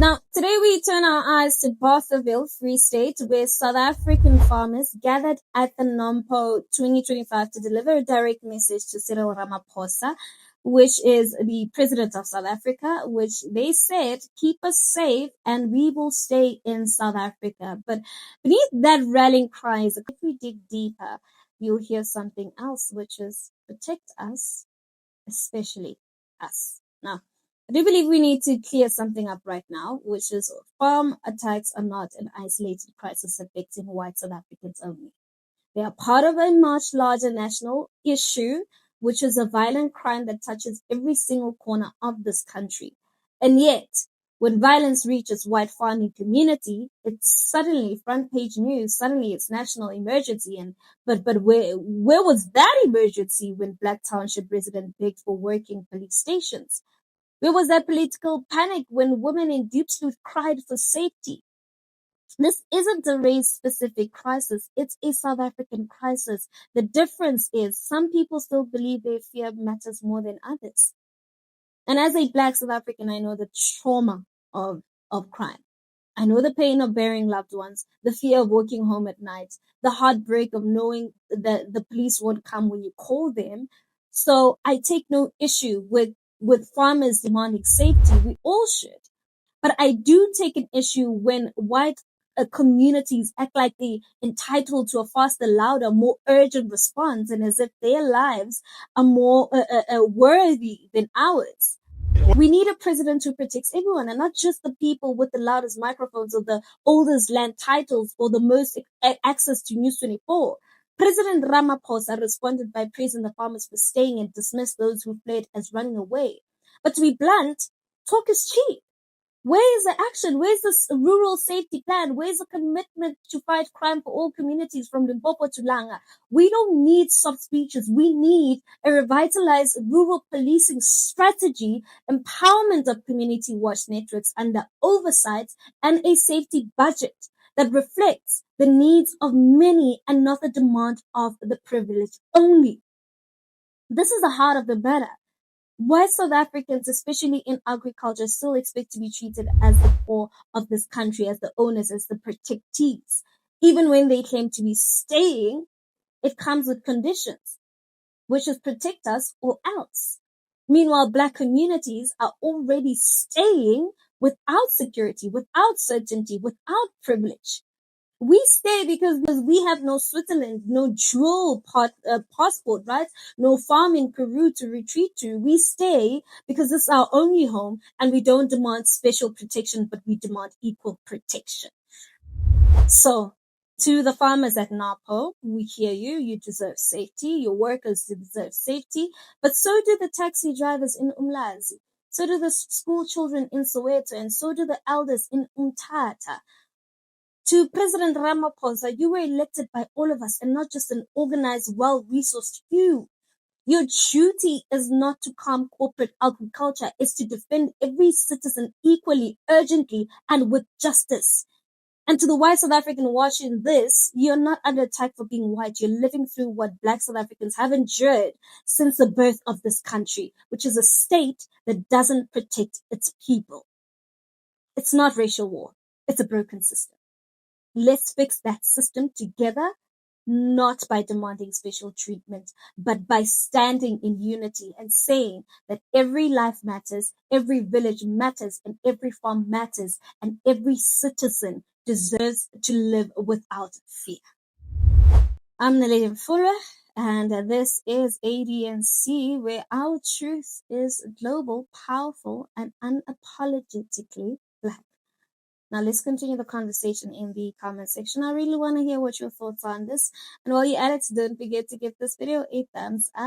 Now, today we turn our eyes to Bothaville, Free State, where South African farmers gathered at the NAMPO 2025 to deliver a direct message to Cyril Ramaphosa, which is the president of South Africa, which they said, keep us safe and we will stay in South Africa. But beneath that rallying cry, if we dig deeper, you'll hear something else, which is protect us, especially us. Now, I do believe we need to clear something up right now, which is farm attacks are not an isolated crisis affecting white South Africans only. They are part of a much larger national issue, which is a violent crime that touches every single corner of this country. And yet, when violence reaches white farming community, it's suddenly front page news. Suddenly, it's national emergency. But where was that emergency when Black Township resident begged for working police stations? Where was that political panic when women in Diepsloot cried for safety? This isn't a race-specific crisis. It's a South African crisis. The difference is some people still believe their fear matters more than others. And as a Black South African, I know the trauma of crime. I know the pain of burying loved ones, the fear of walking home at night, the heartbreak of knowing that the police won't come when you call them. So I take no issue with farmers demanding safety. We all should. But I do take an issue when white communities act like they're entitled to a faster, louder, more urgent response, and as if their lives are more worthy than ours. We need a president who protects everyone and not just the people with the loudest microphones or the oldest land titles or the most access to News 24. President Ramaphosa responded by praising the farmers for staying and dismissed those who fled as running away. But to be blunt, talk is cheap. Where is the action? Where's this rural safety plan? Where's the commitment to fight crime for all communities from Limpopo to Langa? We don't need soft speeches. We need a revitalized rural policing strategy, empowerment of community watch networks under oversight, and a safety budget that reflects the needs of many and not the demand of the privileged only. This is the heart of the matter. Why South Africans, especially in agriculture, still expect to be treated as the core of this country, as the owners, as the protectees. Even when they claim to be staying, it comes with conditions, which is protect us or else. Meanwhile, Black communities are already staying without security, without certainty, without privilege. We stay because we have no Switzerland, no dual passport, right? No farm in Peru to retreat to. We stay because it's our only home and we don't demand special protection, but we demand equal protection. So, to the farmers at NAMPO, we hear you. You deserve safety. Your workers deserve safety. But so do the taxi drivers in Umlazi. So do the school children in Soweto. And so do the elders in Umtata. To President Ramaphosa, you were elected by all of us and not just an organized, well-resourced few. Your duty is not to calm corporate agriculture, it's to defend every citizen equally, urgently, and with justice. And to the white South African watching this, you're not under attack for being white. You're living through what Black South Africans have endured since the birth of this country, which is a state that doesn't protect its people. It's not racial war. It's a broken system. Let's fix that system together, not by demanding special treatment, but by standing in unity and saying that every life matters, every village matters, and every farm matters, and every citizen deserves to live without fear. I'm Naledi Mfoloe, and this is ADNC, where our truth is global, powerful, and unapologetically Black. Now let's continue the conversation in the comment section. I really want to hear what your thoughts are on this. And while you're at it, don't forget to give this video a thumbs up.